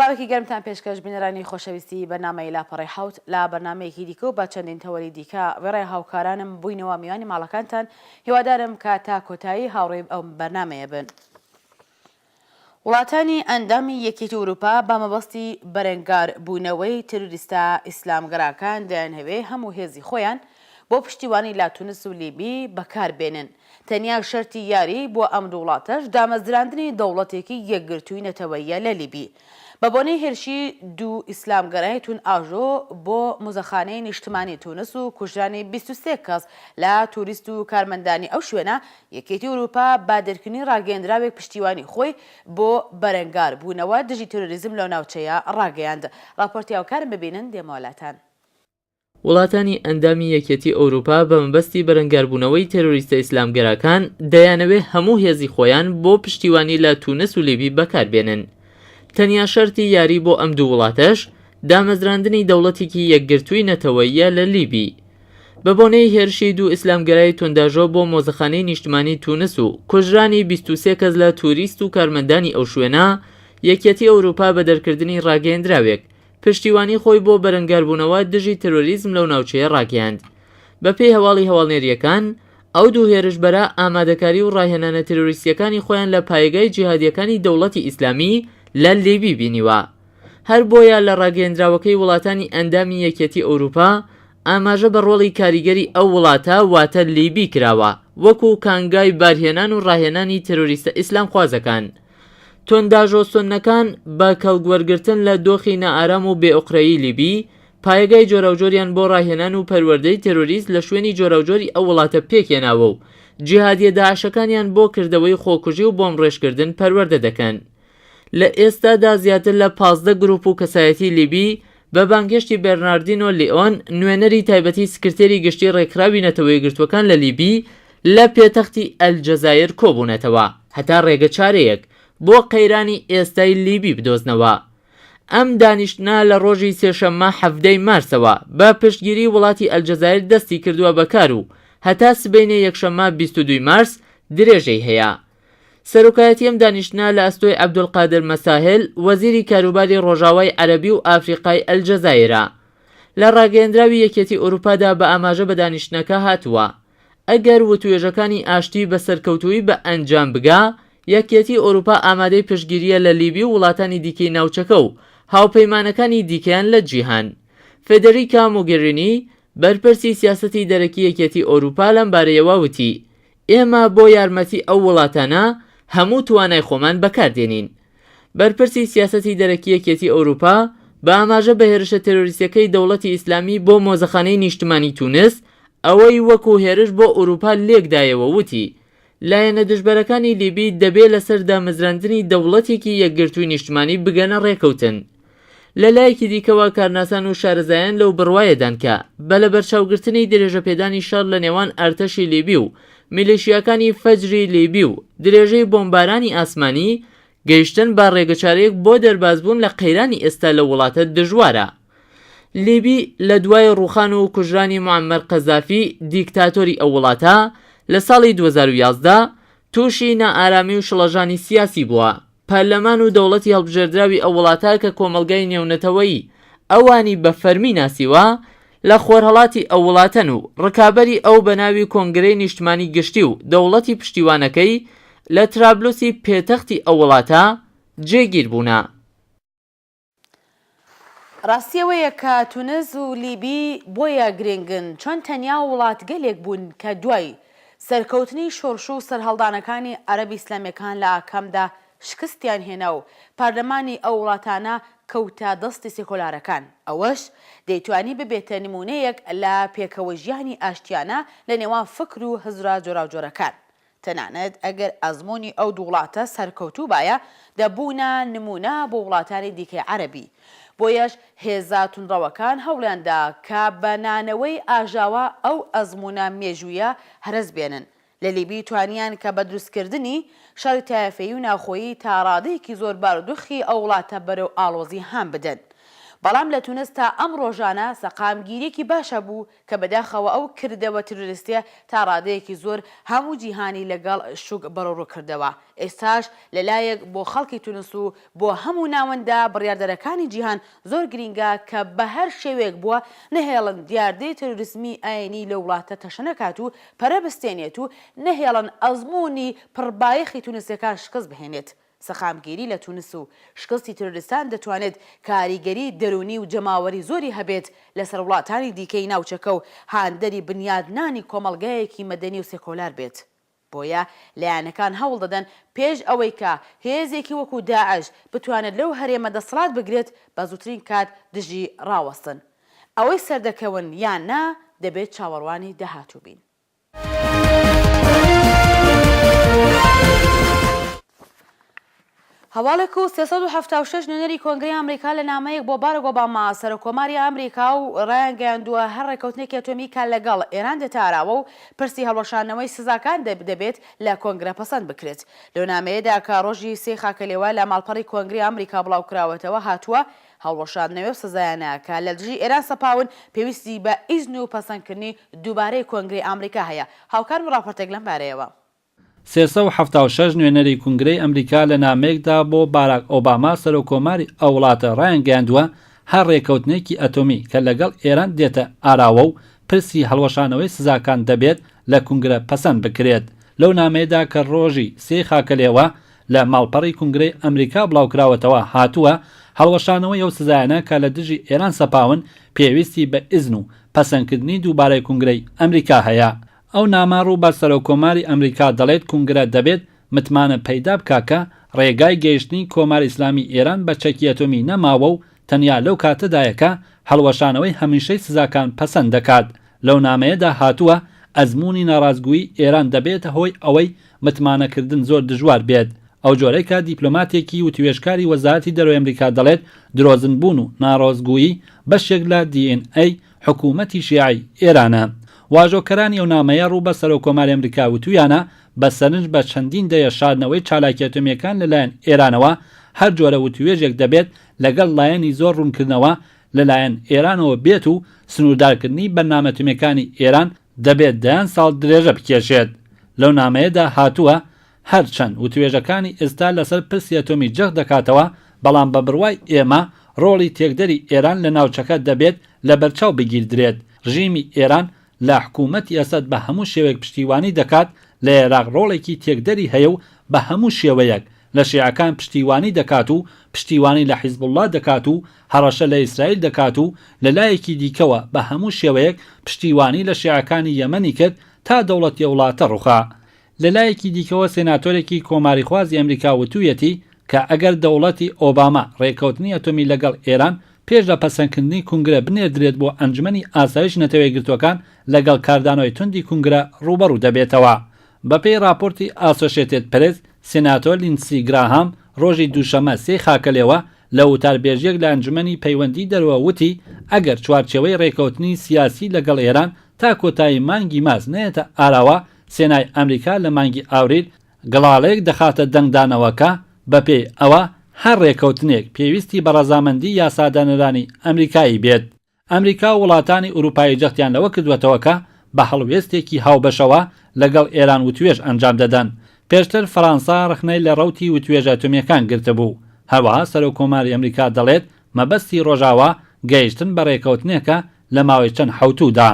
سلااوێکی گەرمتان پێشکەش بینەرانی خۆشەویستی بەرنامەی لاپەڕی حوت لا بەرنمەیەکی دیکە و بە چەندین تەوەری دیکە وێڕێ هاوکارانم بووینەوە میوانی ماڵەکانتان هیوادارم کە تا کۆتایی هاوڕێ ئەو بەرنمەیە بن. وڵاتانی ئەندامی یەکێتی ئەوروپا بە مەبەستی بەرەنگار بوونەوەی تروریستە ئیسلامگەراکان دەیانهەوێ هەموو هێزی خۆیان بۆ پشتیوانی لا تونس و لیبی بەکاربێنن. تەنیا شەرتی یاری بۆ ئەم دوو وڵاتەش دامەزراندنی دەوڵەتێکی یەکگرتووی نەتەوەییە لە لیبی بە بۆنەی هێرشی دوو ئیسلامگەرای تون ئاژۆ بۆ مۆزەخانەی نیشتمانی تونس و کوژرانی 23 کەس لە توریست و کارمەندانی ئەو شوێنە یەکێتی ئەوروپا با دەرکردنی ڕاگەیەندراوێک پشتیوانی خۆی بۆ بەرەنگار بوونەوە دژی تۆرۆریزم لەو ناوچەیە ڕاگەیاند. راپۆرتی هاوکارم ببینن دێمەوەلاتان. وڵاتانی ئەندامی یەکێتی ئەوروپا بە مەبەستی بەرەنگاربوونەوەی تێرۆریستە ئیسلامگەراکان دەیانەوێ هەموو هێزی خۆیان بۆ پشتیوانی لە تونس و لیبی بەکاربێنن. تەنیا شەرتی یاری بۆ ئەم دوو وڵاتەش دامەزراندنی دەوڵەتێکی یەکگرتووی نەتەوەییە لە لیبی بە بۆنەی هێرشی دوو ئیسلامگەرای تونداژۆ بۆ مۆزەخانەی نیشتمانی تونس و کوژرانی 23 کەس لە توریست و کارمەندانی ئەو شوێنە یەکێتی ئەوروپا بە دەرکردنی ڕاگەیەندراوێک پشتیوانی خۆی بۆ بەرەنگاربوونەوە دژی تەرۆریزم لەو ناوچەیە ڕاگەیاند. بە پێی هەواڵی هەواڵنێریەکان ئەو دوو هێرشبەرە ئامادەکاری و ڕاهێنانە تەرۆریستیەکانی خۆیان لە پایگای جیهادیەکانی دەوڵەتی ئیسلامی لە لیبی بینیوە. هەر بۆیە لە ڕاگەیەندراوەکەی وڵاتانی ئەندامی یەکێتی ئەوروپا ئاماژە بە ڕۆڵی کاریگەری ئەو وڵاتە واتە لیبی کراوە وەکو کانگای بارهێنان و ڕاهێنانی تەرۆریستە ئیسلام خوازەکان. تۆنداژۆ سوننەکان بە کەڵگوەرگرتن لە دۆخی نائارام و بێئوقرەیی لیبی پایگای جۆراوجۆریان بۆ ڕاهێنان و پەروەردەی تەرۆریست لە شوێنی جۆراوجۆری ئەو وڵاتە پێکێناوە و جیهادیە داعشەکانیان بۆ کردەوەی خۆکوژی و بۆم ڕێژکردن پەروەردە دەکەن. لە ئێستادا زیاتر لە 15 گروپ و کەسایەتی لیبی بە بانگهێشتی بێرناردینۆ لیئۆن نوێنەری تایبەتی سکرتێری گشتی ڕێکخراوی نەتەوەی گرتوەکان لە لیبی لە پێتەختی ئەلجەزایر کۆبوونەتەوە هەتا ڕێگە چارەیەک بۆ قەیرانی ئێستای لیبی بدۆزنەوە. ئەم دانیشتنا لە ڕۆژی سێشەممە 17 مارسەوە بە پشتگیری وڵاتی ئەلجەزایر دەستی کردووە بەکار و هەتا سبەینێ یەکشەممە 22 مارس درێژەی هەیە. سەرۆکایەتی ئەم دانیشتنا لە ئەستۆی عەبدولقادر مەساهل وەزیری کاروباری ڕۆژاوای عەرەبی و ئافریقای ئەلجەزایرە. لە ڕاگەیەندراوی یەکێتی ئەوروپادا بە ئاماژە بە دانیشتنەکە هاتووە ئەگەر وتوێژەکانی ئاشتی بە سەرکەوتووی بە ئەنجام بگا یەکێتی ئەوروپا ئامادەی پشتگیریە لە لیبی و وڵاتانی دیکەی ناوچەکە و هاوپەیمانەکانی دیکەیان لە جیهان. فێدەریکا موگێرینی بەرپرسی سیاسەتی دەرەکی یەکێتی ئەوروپا لەم بارەیەوە وتی ئێمە بۆ یارمەتی ئەو وڵاتانە هەموو توانای خۆمان بەکاردێنین. بەرپرسی سیاسەتی دەرەکی یەکێتی ئەوروپا بە ئاماژە بە هێرشە تەرۆریستەکەی دەوڵەتی ئیسلامی بۆ مۆزەخانەی نیشتمانی تونس ئەوەی وەکو هێرش بۆ ئەوروپا لێکدایەوە وتی لایەنە دژبەرەکانی لیبی دەبێت لەسەر دامەزراندنی دەوڵەتێکی یەکگرتووی نیشتمانی بگەنە ڕێکەوتن. لە لایەکی دیکەوە کارناسان و شارەزایان لەو بڕوایەدان کە بە لە بەرچاوگرتنی درێژە پێدانی شەڕ لە نێوان ئەرتەشی لیبی و میلیشیاکانی فەجری لیبی و درێژەی بۆمبارانی ئاسمانی گەیشتن با ڕێگەچارەیەک بۆ دەربازبوون لە قەیرانی ئێستا لە وڵاتە دژوارە. لیبی لە دوای ڕوخان و کوژرانی موعەممەر قەزافی دیکتاتۆری ئەو وڵاتە لە ساڵی 2011 تووشی نائارامی و شڵەژانی سیاسی بووە. پەرلەمان و دەوڵەتی هەڵبژێردراوی ئەو وڵاتە کە کۆمەلگای نێونەتەوەیی ئەوانی بە فەرمی ناسیوە لە خۆرهەڵاتی ئەو وڵاتەن و ڕکابەری ئەو بە ناوی کۆنگرەی نیشتمانی گشتی و دەوڵەتی پشتیوانەکەی لە ترابلوسی پێتەختی ئەو وڵاتە جێگیر بوونە. ڕاستیەوەیە کە تونس و لیبی بۆیە گرنگن چۆن تەنیا وڵات گەلێک بوون کە دوای سەرکەوتنی شۆڕش و سەرهەڵدانەکانی عەرەبی ئیسلامیەکان لە ئاکامدا شکستیان هێنا و پارلەمانی ئەو وڵاتانە کەوتە دەستی سێکۆلارەکان. ئەوەش دەیتوانی ببێتە نمونەیەک لە پێکەوە ژیانی ئاشتیانە لە نێوان فکر و هزرا جۆراوجۆرەکان. تەنانەت ئەگەر ئەزمموی ئەو دوو وڵاتە سەرکەوتوو بایە دەبوونە نمونە بۆ وڵاتانی دیکەی عەرەبی. بۆیەش هێزا تونڕەوەکان هەوڵیاندا کە بە نانەوەی ئاژاوە ئەو ئەزممونە مێژوویە هەرس بێنن. لە لیبی توانیان کە بە دروستکردنی شەڕی تایەفەیی و ناخۆیی تا ڕادەیەکی زۆر بارودۆخی ئەو وڵاتە بەرەو ئاڵۆزی هەم بدەن. بەڵام لە تونس تا ئەم ڕۆژانە سەقامگیریەکی باشە بوو کە بەداخەوە ئەو کردەوە تروریستیە تا ڕادەیەکی زۆر هەموو جیهانی لەگەڵ شوک بەڕۆڕ کردەوە. ئێستاش لەلایەک بۆ خەڵکی تونس و بۆ هەموو ناوەندە بڕیاردەرەکانی جیهان زۆر گرینگە کە بە هەر شێوەیەک بووە نەهێڵن دیاردەی تروریسمی ئاینی لە وڵاتە تەشەنەکات و پەرە بستێنێت و نەهێڵن ئەزمموی پڕبایەخی تونسیەکان شکست بهێنێت. سەخامگیری لە تونس و شکستی تروریستان دەتوانێت کاریگەری دەرونی و جەماوەری زۆری هەبێت لەسەر وڵاتانی دیکەی ناوچەکە و هاندەری بنیادنانی کۆمەڵگایەکی مەدەنی و سێکۆلار بێت. بۆیە لایەنەکان هەوڵ دەدەن پێش ئەوەی کە هێزێکی وەکو داعش بتوانێت لەو هەرێمە دەسەڵات بگرێت بە زووترین کات دژی ڕاوەستن. ئەوەی سەردەکەون یان نا دەبێت چاوەڕوانی داهاتوو بین. هەواڵێک و 376 نوێنەری کۆنگرەی ئەمریکا لە نامەیەک بۆ باراک ئۆباما سەرۆکۆماری ئەمریکا و ڕایانگەیاندووە هەر ڕێکەوتنێکی ئەتۆمیکە لەگەڵ ئێران دێتاراوە و پرسی هەڵوەشانەوەی سزاکان دەبێت لە کۆنگرە پەسەند بکرێت. لەو نامەیەدا کە ڕۆژی 3 خاکەلێوە لە ماڵپەڕی کۆنگرەی ئەمریکا بڵاوکراوەتەوە هاتووە هەڵوەشاندنەوە و سزایانە کە لە دژی ئێران سەپاون پێویستی بە ئیزن و پەسەندکردنی دووبارەی کۆنگرەی ئەمریکا هەیە. هاوکارم ڕاپۆرتێک لەم بارەیەوە. 376 نوێنەری کنگرەی ئەمریکا لە نامەیەکدا بۆ باراک ئۆباما سەرۆکۆماری ئەو وڵاتە ڕایانگەیاندووە هەر ڕێکەوتنێکی ئەتۆمی کە لەگەڵ ئێران دێتە ئاراوە و پرسی هەڵوەشانەوەی سزاکان دەبێت لە کنگرە پەسەند بکرێت. لەو نامەیەدا کە ڕۆژی 3 خاکەلێوە لە ماڵپەڕی کنگرەی ئەمریکا بڵاوکراوەتەوە هاتووە هەڵوەشانەوەی ئەو سزایانە کە لە دژی ئێران سەپاون پێویستی بە ئیزن و پەسەندکردنی دووبارەی کنگرەی ئەمریکا هەیە. ئەو نامە ڕوو بە سەرۆکۆماری ئەمریکا دەڵێت کنگرە دەبێت متمانە پەیدا بکاکە ڕێگای گەیشتنی کۆماری ئیسلامی ئێران بە چەکی ئەتۆمی نەماوە و تەنیا لەو کاتەدایەکە هەڵوەشانەوەی هەمیشەی سزاکان پەسەند دەکات. لەو نامەیەدا هاتووە ئەزمموی ناڕازگویی ئێران دەبێتە هۆی ئەوەی متمانەکردن زۆر دژوار بێت. ئەو جۆرەی کە دیپلۆماتێکی و توێژکاری وەزارەتی دەرەوەی ئەمریکا دەڵێت درۆزنبوون و ناڕازگویی بەشێک لە DNA حکوومەتی شیعی ئێرانە. واژۆکەرانی ئەو نامەیە ڕوو بە سەرۆکۆماری ئەمریکا وتویانە بە سەرنج بە چەندین دەیە شاردنەوەی چالاکی ئەتۆمیەکان لەلایەن ئێرانەوە هەر جۆرە وتوێژێک دەبێت لەگەڵ لایەنی زۆر ڕوونکردنەوە لەلایەن ئێرانەوە بێت و سنووردارکردنی بەرنامە ئەتۆمیەکانی ئێران دەبێت دەیان ساڵ درێژە بکێشێت. لەو نامەیەدا هاتووە هەرچەند وتوێژەکانی ئێستا لەسەر پرسی ئەتۆمی جەخ دەکاتەوە بەڵام بە بڕوای ئێمە ڕۆڵی تێکدەری ئێران لە ناوچەکە دەبێت لە بەرچاو بگیردرێت. ڕژیمی ئێران لە حکوومەتی ئەسەد بە هەموو شێوەیەک پشتیوانی دەکات لە عێراق ڕۆڵێکی تێکدەری هەیە و بە هەموو شێوەیەک لە شیعەکان پشتیوانی دەکات و پشتیوانی لە حیزبوڵڵا دەکات و هەڕەشە لە ئیسرائیل دەکات و لە لایەکی دیکەوە بە هەموو شێوەیەک پشتیوانی لە شیعەکانی یەمەنی کرد تا دەوڵەتی وڵاتە ڕوخا. لە لایەکی دیکەوە سێناتۆرێکی کۆماریخوازی ئەمریکا وتوویەتی کە ئەگەر دەوڵەتی ئۆباما ڕێکەوتنی ئەتۆمی لەگەڵ ئێران پێش لە پەسەندکردنی کنگرە بنێردرێت بۆ ئەنجمەنی ئاسایش نەتەوەی گرتوەکان لەگەڵ کاردانەوەی توندی کنگرە ڕوبەڕوو دەبێتەوە. بەپێی راپۆرتی ئاسۆشێتێد پرێس سێناتۆر لینسی گراهام ڕۆژی دووشەمە 3 خاکەلێوە لە وتاربێژیەک لە ئەنجمەنی پەیوەندی دەروە وتی ئەگەر چوارچێوەی ڕێکەوتنی سیاسی لەگەڵ ئێران تا کۆتایی مانگی ماز نێتە ئاراوە سێنای ئەمریکا لە مانگی ئاوریل گەڵاڵەیەک دەخاتە دەنگدانەوەکە بەپێی ئەوە هەر ڕێکەوتنێک پێویستی بە ڕەزامەندی یاسادانەرانی ئەمریکایی بێت. ئەمریکا و وڵاتانی ئوروپایی جەختیان لەوە کردوێتەوەکە بە هەڵوێستێکی هاوبەشەوە لەگەڵ ئێران وتوێژ ئەنجام دەدەن. پێشتر فەرەنسا ڕخنەی لە ڕەوتی وتوێژە ئەتۆمیەکان گرتبوو. هەروەها سەرۆکۆماری ئەمریکا دەڵێت مەبەستی ڕۆژاوا گەیشتن بە ڕێکەوتنێکە لە ماوەی چەند حەوتوودا.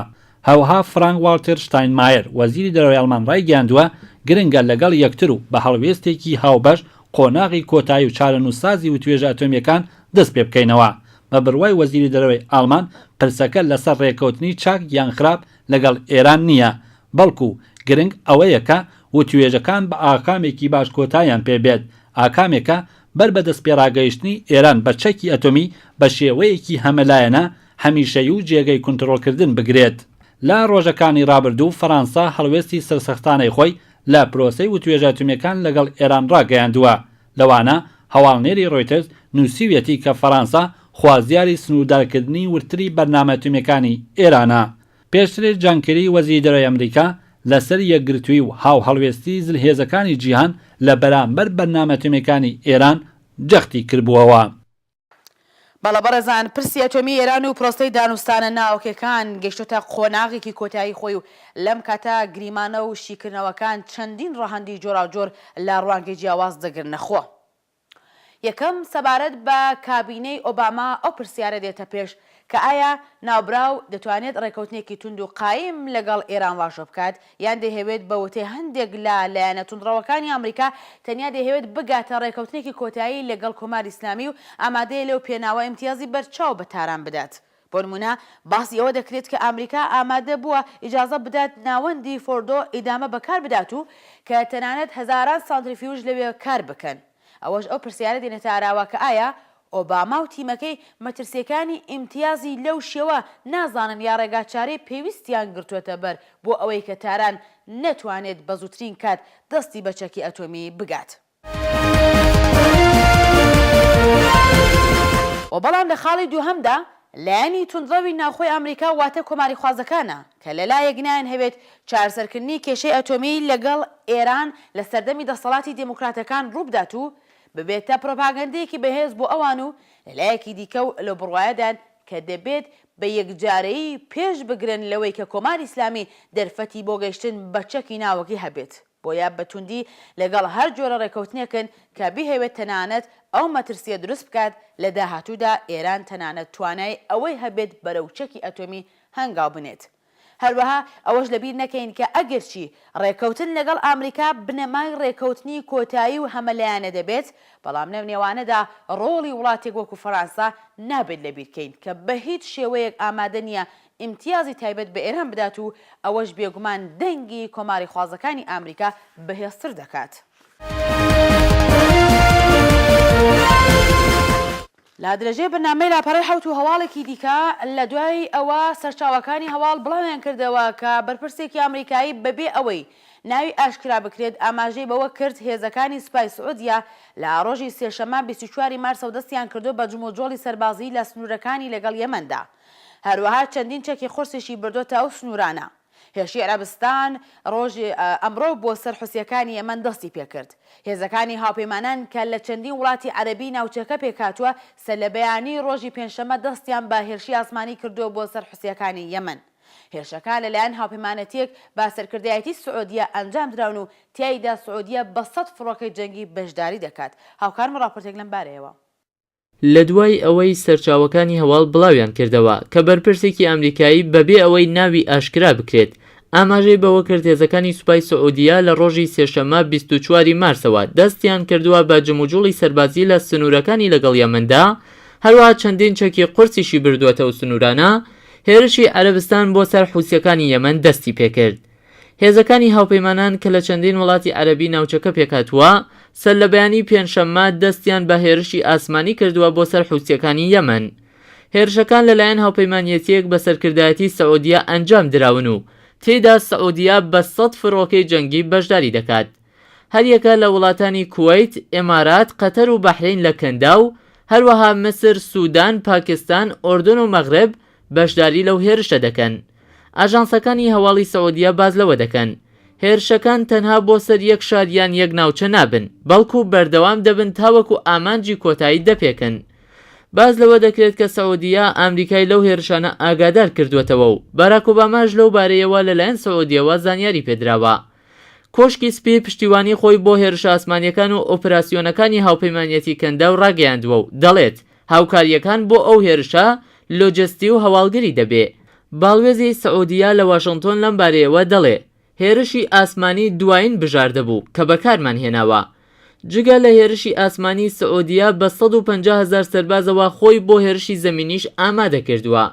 هەوها فرانک والتر شتاینمایر وەزیری دەرەوەی ئەڵمان ڕایگەیاندووە گرنگە لەگەڵ یەکتر و بە هەڵوێستێکی هاوبەش قۆناغی کۆتایی و چارەنووسازی وتوێژە ئەتۆمیەکان دەست پێ بکەینەوە. بە بڕوای وەزیری دەرەوەی ئاڵمان پرسەکە لەسەر ڕێکەوتنی چاک یان خراپ لەگەڵ ئێران نییە، بەڵکو گرنگ ئەوەیە کە وتوێژەکان بە ئاکامێکی باش کۆتاییان پێبێت، ئاکامێکە بەر بە دەستپێڕاگەیشتنی ئێران بە چەکی ئەتۆمی بە شێوەیەکی هەمەلایەنە هەمیشەیی و جێگەی کنترۆڵکردن بگرێت. لە ڕۆژەکانی ڕابردوو فەرەنسا هەڵوێستی سەرسەختانەی خۆی لە پرۆسەی وتوێژە ئەتۆمیەکان لەگەڵ ئێران ڕاگەیاندووە. لەوانە هەواڵنێری ڕۆیترز نووسیویەتی کە فەرەنسا خوازیاری سنووردارکردنی ورتری بەرنامە ئەتۆمیەکانی ئێرانە. پێشتر جانکری وەزیری دەرەوەی ئەمریکا لەسەر یەکگرتووی و هاو هەڵوێستی زلهێزەکانی جیهان لە بەرامبەر بەرنامە ئەتۆمیەکانی ئێران جەختی کردبووەوە. بەڵە بەڕێزان پرسی ئەتۆمی ئێران و پرۆستەی دانوستانە ناوکەکان گەیشتۆتە قۆناغێکی کۆتایی خۆی و لەم کاتە گریمانە و شیکردنەوەکان چەندین ڕەهەندی جۆراوجۆر لە ڕوانگەی جیاواز دەگرنەخۆ. یەکەم سەبارەت بە کابینەی ئۆباما ئەو پرسیارە دێتە پێش کە ئایا ناوبراو دەتوانێت ڕێکەوتنێکی تونند و قایم لەگەڵ ئێران ڕاشە بکات یان دەهەوێت بە وتەی هەندێک لە لایەنە توندڕەوەکانی ئەمریکا تەنیا دەهەوێت بگاتە ڕێکەوتنێکی کۆتایی لەگەڵ کۆماری ئیسلامی و ئامادەیە لەو پێناوە ئیمتیازی بەرچاو بە تاران بدات. بۆ نمونە باسی ئەوە دەکرێت کە ئەمریکا ئامادە بووە ئیجازە بدات ناوەندی فۆردۆ ئیدامە بەکار بدات و کە تەنانەت هەزاران سانتریفیوژ لەوێ کار بکەن. ئەوەش ئەو پرسیارە دێنێتە ئاراوە کە ئایا ئۆباما و تیمەکەی مەترسیەکانی ئیمتیازی لەو شێوە نازانن یا ڕێگاچارەی پێویستیان گرتووەتە بەر بۆ ئەوەی کە تاران نەتوانێت بە زووترین کات دەستی بە چەکی ئەتۆمی بگات. و بەڵام لە خاڵی دووهەمدا لایەنی توندڕەوی ناوخۆی ئەمریکا واتە کۆماری خوازەکانە کە لەلایەک نایەن هەوێت چارەسەرکردنی کێشەی ئەتۆمی لەگەڵ ئێران لە سەردەمی دەسەڵاتی دموکراتەکان ڕووبدات و ببێتە پرۆپاگەندەیەکی بەهێز بۆ ئەوان و لەلایەکی دیکە و لە بڕوایەدان کە دەبێت بە یەکجارەیی پێش بگرن لەوەی کە کۆماری ئیسلامی دەرفەتی بۆ گەیشتن بە چەکی ناوەکی هەبێت بۆیە بەتوندی لەگەڵ هەر جۆرە ڕێکەوتنێکن کە بیهەوێت تەنانەت ئەو مەترسیە دروست بکات لە داهاتوودا ئێران تەنانەت توانای ئەوەی هەبێت بەرەو چەکی ئەتۆمی هەنگاو بنێت. هەروەها ئەوەش لەبیر نەکەین کە ئەگەرچی ڕێکەوتن لەگەڵ ئامریکا بنەمای ڕێکەوتنی کۆتایی و هەمەلایەنە دەبێت بەڵام لەو نێوانەدا ڕۆڵی وڵاتێک وەکو فەرانسا نابێت لەبیرکەین کە بە هیچ شێوەیەک ئامادە نییە ئیمتیازی تایبەت بە ئێران بدات و ئەوەش بێگومان دەنگی کۆماری خوازەکانی ئامریکا بەهێزتر دەکات. لا درەژەی بەرنامەی لاپەڕەی حەوت و هەواڵێکی دیکە لە دوای ئەوە سەرچاوەکانی هەواڵ بڵاویان کردەوە کە بەرپرسێکی ئەمریکایی بەبێ ئەوەی ناوی ئاشکرا بکرێت ئاماژەی بەوە کرد هێزەکانی سوپای سعودیا لە ڕۆژی سێشەمە 24 مارسە دەستیان کردو بە جموجۆڵی سەربازی لە سنوورەکانی لەگەڵ یەمەندا. هەروەها چەندین چەکی خورسێکی بردۆتە ئەو سنوورانە. هێرشی عەرەبستان ڕۆژی ئەمڕۆ بۆ سەرحوسیەکانی یەمەن دەستی پێکرد. هێزەکانی هاوپەیمانان کە لە چەندین وڵاتی عەرەبی ناوچەکە پێکاتووە سەر لە بەیانی ڕۆژی پێنجشەمە دەستیان بە هێرشی ئاسمانی کردووە بۆ سەرحوسیەکانی یەمەن. هێرشەکان لەلایەن هاوپەیمانەتێک با سەرکردایەتی سعودیە ئەنجام دراون و تیایدا سعودیە بە 100 فڕۆکەی جەنگی بەشداری دەکات. هاوکارم ڕاپۆرتێک لەم بارەیەوە. لە دوای ئەوەی سەرچاوەکانی هەواڵ بڵاویان کردەوە کە بەرپرسێکی ئەمریکایی بەبێ ئەوەی ناوی ئاشکرا بکرێت ئاماژەی بەوە کرد هێزەکانی سوپای سعودیا لە ڕۆژی سێشەمە 24 مارسەوە دەستیان کردووە بە جموجوڵی سەربازی لە سنوورەکانی لەگەڵ یەمەندا هەروەها چەندین چەکی قورسیشی بردووەتە و سنوورانە هێرشی عەرەبستان بۆ سەر حوسیەکانی یەمەن دەستی پێکرد. هێزەکانی هاوپەیمانان کە لە چەندین وڵاتی عەرەبی ناوچەکە پێکاتووە سەر لە بەیانی پێنجشەممە دەستیان بە هێرشی ئاسمانی کردووە بۆ سەر حوسیەکانی یەمەن. هێرشەکان لەلایەن هاوپەیمانیەتیەک بە سەرکردایەتی سعودیا ئەنجام دراون و تێدا سعودیا بە 100 فڕۆکەی جەنگی بەشداری دەکات. هەریەکە لە وڵاتانی کووەیت، ئێمارات، قەتەر و بەحرین لە کەندا و هەروەها مسر، سوودان، پاکستان، ئۆردن و مەغرب بەشداری لەو هێرشە دەکەن. ئاژانسەکانی هەواڵی سعودیا باز لەوە دەکەن هێرشەکان تەنها بۆ سەر یەک شاریان یەک ناوچە نابن بەڵکو بەردەوام دەبن تاوەکو ئامانجی کۆتایی دەپێکن. باز لەوە دەکرێت کە سعودیا ئامریکای لەو هێرشانە ئاگادار کردوێتەوە و باراک ئۆباماش لەو بارەیەوە لەلایەن سعودیەوە زانیاری پێدراوە. کۆشکی سپی پشتیوانی خۆی بۆ هێرشە ئاسمانیەکان و ئۆپراسیۆنەکانی هاوپەیمانیەتی کەندا و ڕاگەیاندووە و دەڵێت هاوکاریەکان بۆ ئەو هێرشە لۆجستی و هەواڵگری دەبێ. باڵوێزی سعودیا لە واشنگتۆن لەم بارەیەوە دەڵێ هێرشی ئاسمانی دوایین بژاردەبوو کە بەکارمان هێناوە. جگە لە هێرشی ئاسمانی سعودیا بە 150,000 سەربازەوە خۆی بۆ هێرشی زەمینیش ئامادە کردووە.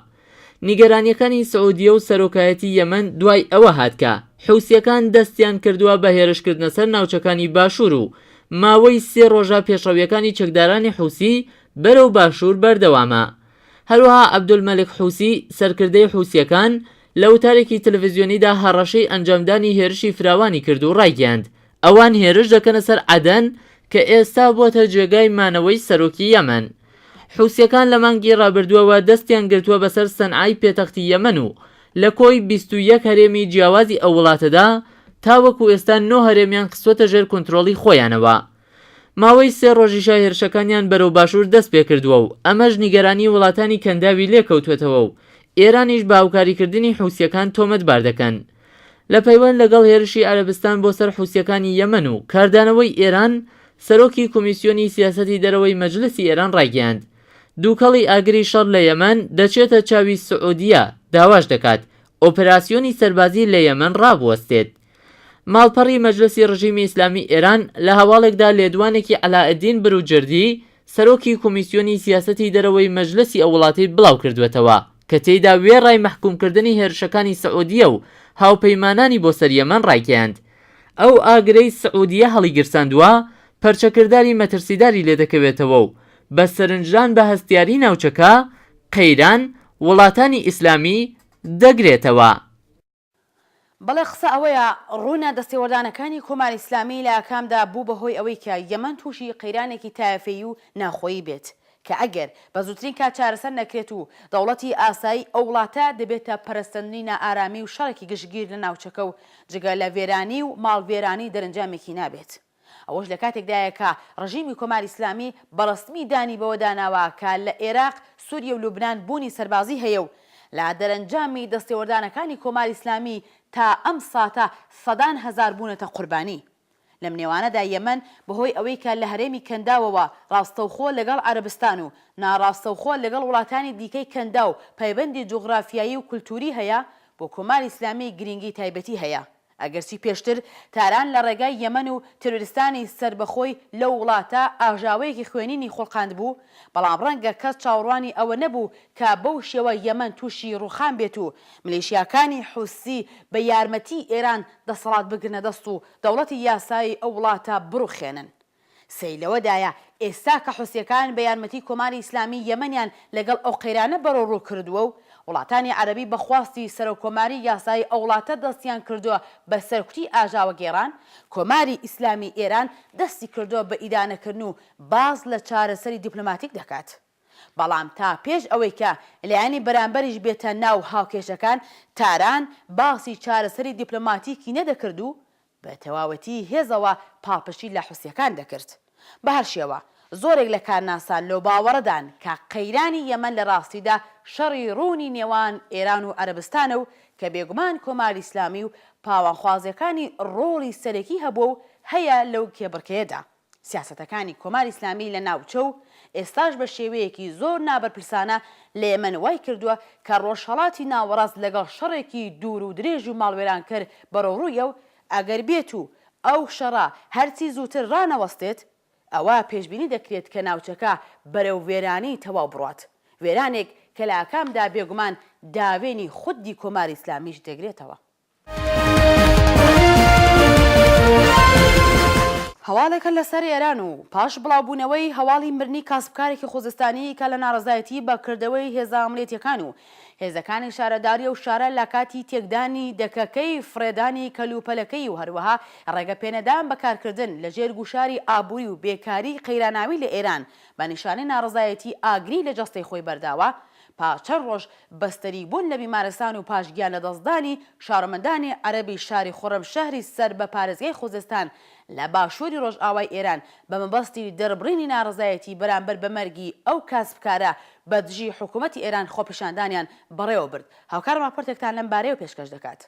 نیگەرانیەکانی سعودیە و سەرۆکایەتی یەمەن دوای ئەوە هاتکە حوسیەکان دەستیان کردووە بە هێرشکردنە سەر ناوچەکانی باشوور و ماوەی 3 ڕۆژە پێشەویەکانی چەکدارانی حوسی بەرەو باشوور بەردەوامە. هەروەها عەبدولمەلک حوسی سەرکردەی حوسیەکان لە وتارێکی تەلەڤیزیۆنیدا هەڕەشەی ئەنجامدانی هێرشی فراوانی کرد و ڕایگەیاند ئەوان هێرش دەکەنە سەر عەدەن کە ئێستا بۆتە جێگای مانەوەی سەرۆکی یەمەن. حوسیەکان لە مانگی ڕابردووەوە دەستیان گرتووە بەسەر سەنعای پێتەختی یەمەن و لە کۆی 21 هەرێمی جیاوازی ئەو وڵاتەدا تاوەکو ئێستا 9 هەرێمیان خستوەتە ژێر کۆنتڕۆڵی خۆیانەوە. ماوەی 3 ڕۆژیشە هێرشەکانیان بەرەو باشوور دەست پێ کردووە و ئەمەش نیگەرانی وڵاتانی کەنداوی لێکەوتوێتەوە و ئێرانیش بە هاوکاریکردنی حوسیەکان تۆمەتبار دەکەن. لە پەیوەند لەگەڵ هێرشی عەرەبستان بۆ سەر حوسیەکانی یەمەن و کاردانەوەی ئێران، سەرۆکی کۆمیسیۆنی سیاسەتی دەرەوەی مەجلسی ئێران ڕایگەیاند دووکەڵی ئاگری شەڕ لە یەمەن دەچێتە چاوی سعودیە، داواش دەکات ئۆپراسیۆنی سەربازی لە یەمەن ڕابوەستێت. ماڵپەڕی مەجلسی ڕژیمی ئیسلامی ئێران لە هەواڵێکدا لێدوانێکی عەلاءالدین بروجردی سەرۆکی کۆمیسیۆنی سیاسەتی دەرەوەی مەجلسی ئەو وڵاتی بڵاو کردوێتەوە کە تێیدا وێڕای مەحکومکردنی هێرشەکانی سعودیە و هاوپەیمانانی بۆ سەر یەمەن ڕایگەیاند. ئەو ئاگرەی سعودیە هەڵی گرساندووە پەرچەکرداری مەترسیداری لێ دەکەوێتەوە و بە سەرنجدان بە هەستیاری ناوچەکە قەیران وڵاتانی ئیسلامی دەگرێتەوە. بەڵێ قسە ئەوەیە ڕوونە دەستێوەردانەکانی کۆماری ئیسلامی لە ئاکامدا بوو بەهۆی ئەوەی کە یەمەن تووشی قەیرانێکی تایەفەیی و ناخۆیی بێت کە ئەگەر بە زووترین کات چارەسەر نەکرێت و دەوڵەتی ئاسایی ئەو وڵاتە دەبێتە پەرستەندنی نائارامی و شەڕێکی گشتگیر لە ناوچەکە و جگە لە وێرانی و ماڵوێرانی دەرەنجامێکی نابێت. ئەوەش لە کاتێکدایە کە ڕژیمی کۆماری ئیسلامی بەڕستمی دانی بەوە داناوە کە لە عێراق، سووریا و لوبنان بوونی سەربازی هەیە و لە دەرەنجامی دەستێوەردانەکانی کۆماری ئیسلامی تا ئەم ساتە سەدان هەزار بوونەتە قوربانی. لەم نێوانەدا یەمەن بەهۆی ئەوەی کە لە هەرێمی کەنداوەوە ڕاستەوخۆ لەگەڵ عەرەبستان و ناڕاستەوخۆ لەگەڵ وڵاتانی دیکەی کەندا و پەیوەندی جوغرافیایی و کولتوری هەیە، بۆ کۆماری ئیسلامی گرنگی تایبەتی هەیە. ئەگەرچی پێشتر تاران لە ڕێگای یەمەن و تەرۆریستانی سربەخۆی لەو وڵاتە ئاژاوەیەکی خوێنینی خۆڵقاند بوو، بەڵام ڕەنگە کەس چاوەڕوانی ئەوە نەبوو کە بەو شێوە یەمەن تووشی ڕووخان بێت و ملیشیاکانی حوسی بە یارمەتی ئێران دەسەڵات بگرنە دەست و دەوڵەتی یاسایی ئەو وڵاتە بڕوخێنن. سەیلەوەدایە ئێستا کە حوسیەکان بە یارمەتی کۆماری ئیسلامی یەمەنیان لەگەڵ ئەو قەیرانە بەرەو ڕوو کردووە و وڵاتانی عەرەبی بەخواستی سەرۆکۆماری یاسایی ئەو وڵاتە دەستیان کردووە بە سەرکوتی ئاژاوە گێڕان، کۆماری ئیسلامی ئێران دەستی کردووە بە ئیدانەکردن و باز لە چارەسەری دیپلۆماتیک دەکات. بەڵام تا پێش ئەوەی کە لایەنی بەرامبەریش بێتە ناو هاوکێشەکان، تاران باسی چارەسەری دیپلۆماتیکی نەدەکرد و بە تەواوەتی هێزەوە پاڵپشتی لە حوسیەکان دەکرد. بە هەر شێوە زۆرێک لە کارناسان لەو باوەڕەدان کە قەیرانی یەمەن لە ڕاستیدا شەڕی ڕوونی نێوان ئێران و عەرەبستانە و کە بێگومان کۆماری ئیسلامی و پاوانخوازیەکانی ڕۆڵی سەرەکی هەبوو و هەیە لەو کێبڕکەیەدا. سیاسەتەکانی کۆماری ئیسلامی لە ناوچە و ئێستاش بە شێوەیەکی زۆر نابەرپرسانە لە یەمەن وای کردووە کە ڕۆژهەڵاتی ناوەڕاست لەگەڵ شەڕێکی دوور و درێژ و ماڵوێران کرد بەڕۆڕوویە و ئەگەر بێت و ئەو شەڕە هەرچی زووتر ڕانەوەستێت، ئەوە پێشبینی دەکرێت کە ناوچەکە بەرەو وێرانی تەواو بڕات، وێرانێک کە لە ئاکامدا بێگومان داوێنی خودی کۆماری ئیسلامیش دەگرێتەوە. هەواڵێکە لەسەر ئێران و پاش بڵاوبوونەوەی هەواڵی مردنی کاسبکارێکی خۆزستانی کە لە ناڕەزایەتی بەکردەوەی هێزە ئەمڵێتیەکان و هێزەکانی شارەداری و شارە لە کاتی تێکدانی دەکەکەی فرێدانی کەلوپەلەکەی و هەروەها ڕێگەپێنەدان بەکارکردن لە ژێرگوشاری ئابووری و بێکاری قەیراناوی لە ئێران بە نیشانەی ناڕەزایەتی ئاگری لە جەستەی خۆی بەرداوە، پاچەند ڕۆژ بەستەری بوون لە بیمارستان و پاشگیان لە دەستدانی شارەمەندانی عەرەبی شاری خۆڕەمشەهری سەر بە پارێزگای خۆزستان لە باشووری ڕۆژئاوای ئێران بە مەبەستی دەربڕینی ناڕەزایەتی بەرامبەر بە مەرگی ئەو کاسبکارە بە دژی حکوومەتی ئێران خۆپیشاندانیان بەڕێوە برد. هاوکارم راپۆرتێکتان لەم بارەیەوە پێشکەش دەکات.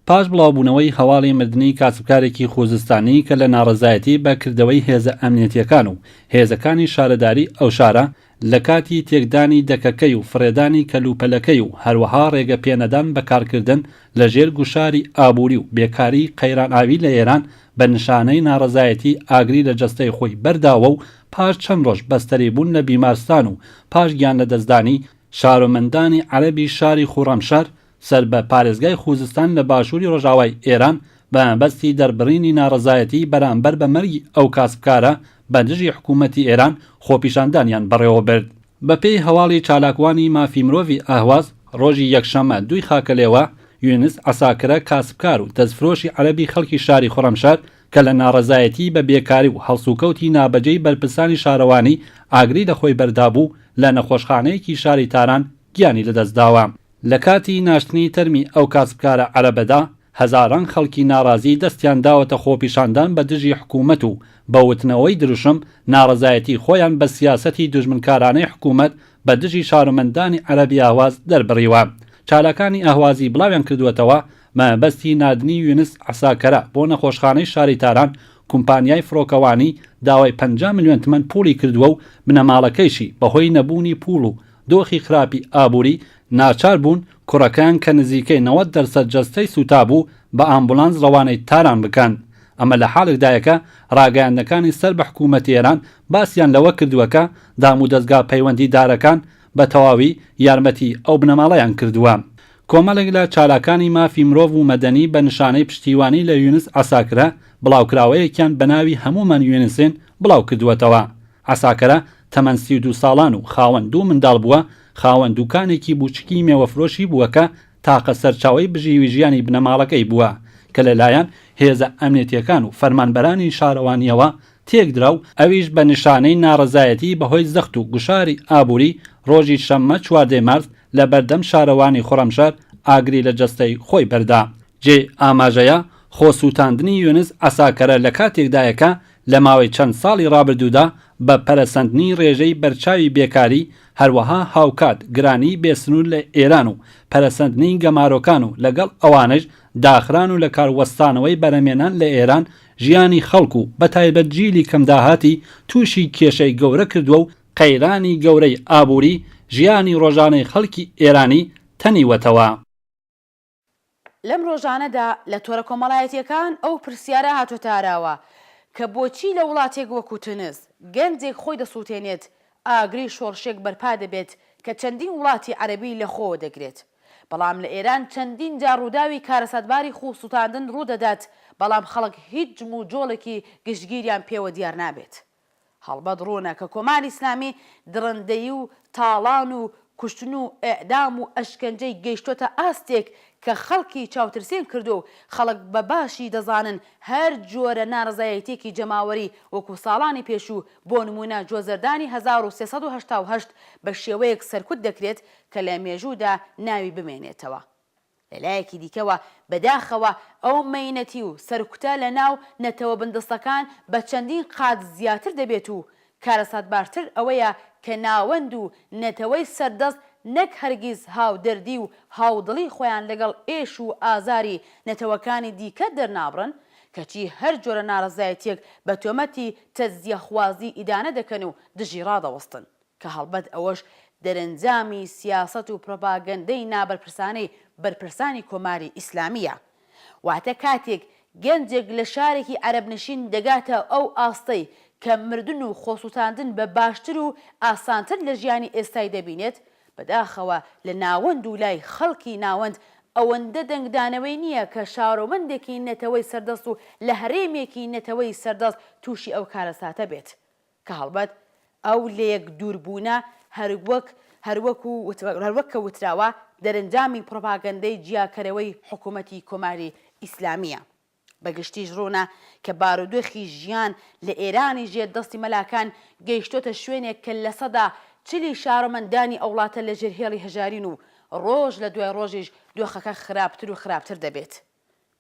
پاش بڵاوبوونەوەی هەواڵی مردنی کاسبکارێکی خۆزستانی کە لە ناڕەزایەتی بەکردەوەی هێزە ئەمنیەتیەکان و هێزەکانی شارەداری ئەو شارە لە کاتی تێکدانی دەکەکەی و فرێدانی کەلوپەلەکەی و هەروەها ڕێگە پێنەدان بەکارکردن لە ژێر گوشاری ئابووری و بێکاری قەیراناوی لە ئێران بە نیشانەی ناڕەزایەتی ئاگری لە جەستەی خۆی بەرداوە و پاش چەند ڕۆژ بەستەری بوون لە بیمارستان و پاش گیان لە دەستدانی شارۆمەندانی عەرەبی شاری خوڕەمشەر سەر بە پارێزگای خوزستان لە باشووری ڕۆژاوای ئێران بە مەبەستی دەربڕینی ناڕەزایەتی بەرامبەر بە مەرگی ئەو کاسبکارە بە دژی حکوومەتی ئێران خۆپیشاندانیان بەڕێوە برد. بەپێی هەواڵی چالاکوانی مافی مرۆڤی ئاهواز ڕۆژی یەکشەمە 2 خاکەلێوە یونس عەساکرە کاسبکار و دەستفرۆشی عەرەبی خەڵکی شاری خۆڕەمشەر کە لە ناڕەزایەتی بە بێکاری و هەڵسوکەوتی نابەجێی بەرپرسانی شارەوانی ئاگری لە خۆی بەردابوو لە نەخۆشخانەیەکی شاری تاران گیانی لەدەستداوە. لە کاتی ناشتنی تەرمی ئەو کاسبکارە عەرەبەدا هەزاران خەڵکی ناڕازی دەستیان داوەتە خۆپیشاندان بە دژی حکوومەت و بەوتنەوەی دروشم ناڕزایەتی خۆیان بە سیاسەتی دژمنکارانەی حکوومەت بە دژی شارۆمەندانی عەرەبی ئاواز دەربڕیوە. چالاکانی ئاهوازی بڵاویان کردووەتەوە مەبەستی نادنی یونس عەساکەرە بۆ نەخۆشخانەی شاری تاران کومپانیای فڕۆکەوانی داوای 50 ملیۆن تمەن پوڵی کردووە و بنەماڵەکەیشی بەهۆی نەبوونی پوڵ و دۆخی خراپی ئابووری ناچار بوون کوڕەکان کە نزیکەی 90% جەستەی سوتا بوو بە ئامبولانس ڕەوانەی تاران بکەن. ئەمە لە حاڵێکدایەکە ڕاگەیاندەکانی سەر بە حکوومەتی ئێران باسییان لەوە کردووەکە دام و دەستگا پەیوەندی دارەکان بە تەواوی یارمەتی ئەو بنەماڵەیان کردووە. کۆمەڵێک لە چالاکانی مافی مرۆڤ و مەدەنی بە نیشانەی پشتیوانی لە یونس عەساکرە بڵاوکراوەیەکیان بەناوی هەمومان یونسێن بڵاو کردووەتەوە. عەساکرە تەمەن 32 ساڵان و خاوەن 2 منداڵ بووە، خاوەن دوکانێکی بوچکی مێوەفرۆشی بووەکە تاقە سەرچاوی بژیوی ژیانی بنەماڵەکەی بووە کە لەلایەن هێزە ئەمنیەتیەکان و فەرمانبەرانی شارەوانیەوە تێکدرا و ئەویش بە نیشانەی ناڕزایەتی بەهۆی زەخت و گوشاری ئابووری ڕۆژی شەممە 14 مارس لە بەردەم شارەوانی خۆڕەمشار ئاگری لە جەستەی خۆی بەردا. جێ ئاماژەیە خۆسووتاندنی یونس عەساکەرە لە کاتێکدایەکە لە ماوەی چەند ساڵی ڕابردوودا بە پەرەسەندنی ڕێژەی بەرچاوی بێکاری هەروەها هاوکات گرانی بێسنوور لە ئێران و پەرەسەندنی گەمارۆکان و لەگەڵ ئەوانش داخران و لە کاروەستانەوەی بەرەمێنان لە ئێران ژیانی خەڵک و بەتایبەت جیلی کەمداهاتی تووشی کێشەی گەورە کردووە و قەیرانی گەورەی ئابووری ژیانی ڕۆژانەی خەڵکی ئێرانی تەنیوەتەوە. لەم ڕۆژانەدا لە تۆرە کۆمەڵایەتیەکان ئەو پرسیارە هاتوۆتە ئاراوە کە بۆچی لە وڵاتێک وەکو تونس گەنجێک خۆی دەسووتێنێت ئاگری شۆڕشێک بەرپا دەبێت کە چەندین وڵاتی عەرەبی لە خۆوە دەگرێت. بەڵام لە ئێران چەندین جار ڕووداوی کارەساتباری خوسووتاندن ڕوودەدات بەڵام خەڵک هیچ جم و جۆڵێکی گشتگیریان پێوە دیار نابێت. هەڵبەت ڕوونە کە کۆماری ئیسلامی درڕندەیی و تاڵان و کوشتن و ئێعدام و ئەشکەنجەی گەیشتۆتە ئاستێک کە خەڵکی چاوترسێن کردو و خەڵک بە باشی دەزانن هەر جۆرە ناڕزایەتێکی جەماوەری وەکو ساڵانی پێشوو بۆ نمونە جۆزەردانی 1388 بە شێوەیەک سەرکوت دەکرێت کە لە مێژوودا ناوی بمێنێتەوە. لەلایەکی دیکەوە بەداخەوە ئەو مەینەتی و سەرکوتە لە ناو نەتەوە بندستەکان بە چەندین قات زیاتر دەبێت و کارەساتبارتر ئەوەیە کە ناوەند و نەتەوەی سەردەست نەک هەرگیز هاودەردی و هاودڵی خۆیان لەگەڵ ئێش و ئازاری نەتەوەکانی دیکە دەرنابڕن کەچی هەر جۆرە ناڕزایەتێک بە تۆمەتی تەزیەخوازی ئیدانە دەکەن و دژی ڕادەوەستن کە هەڵبەت ئەوەش دەرەنجامی سیاسەت و پرۆپاگەندەی نابەرپرسانەی بەرپرسانی کۆماری ئیسلامیە. واتە کاتێک گەنجێک لە شارێکی عەرەبنشین دەگاتە ئەو ئاستەی کە مردن و خۆسووتاندن بە باشتر و ئاسانتر لە ژیانی ئێستای دەبینێت بەداخەوە لە ناوەند و لای خەڵکی ناوەند ئەوەندە دەنگدانەوەی نییە کە شارۆمەندێکی نەتەوەی سەردەست و لە هەرێمێکی نەتەوەی سەردەست تووشی ئەو کارەساتە بێت کە هەڵبەت ئەو لە یەک دووربوونە هەروەکە وتراوە دەرەنجامی پرۆپاگەندەی جیاکەرەوەی حکوومەتی کۆماری ئیسلامیە. بەگشتیش ڕوونە کە بارودۆخی ژیان لە ئێرانی ژێر دەستی مەلاکان گەیشتۆتە شوێنێک کە لە سەدا چلی شارۆمەندانی ئەو وڵاتە لە ژێرهێڵی هەژارین و ڕۆژ لە دوای ڕۆژیش دۆخەکە خراپتر و خراپتر دەبێت.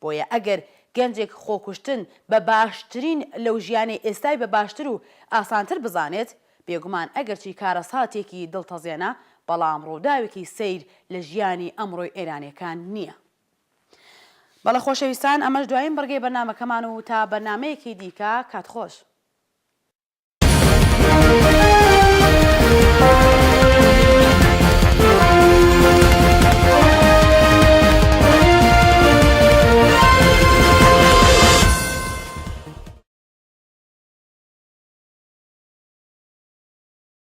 بۆیە ئەگەر گەنجێک خۆکوشتن بە باشترین لەو ژیانی ئێستای بە باشتر و ئاسانتر بزانێت بێگومان ئەگەرچی کارەساتێکی دڵتەزێنە بەڵام ڕووداوێکی سیر لە ژیانی ئەمڕۆی ئێرانیەکان نییە. بەڵە خۆشەویستان ئەمەش دوایین بەرگەی بەرنامەکەمان و تا بەرنامەیەکی دیکە کاتخۆش.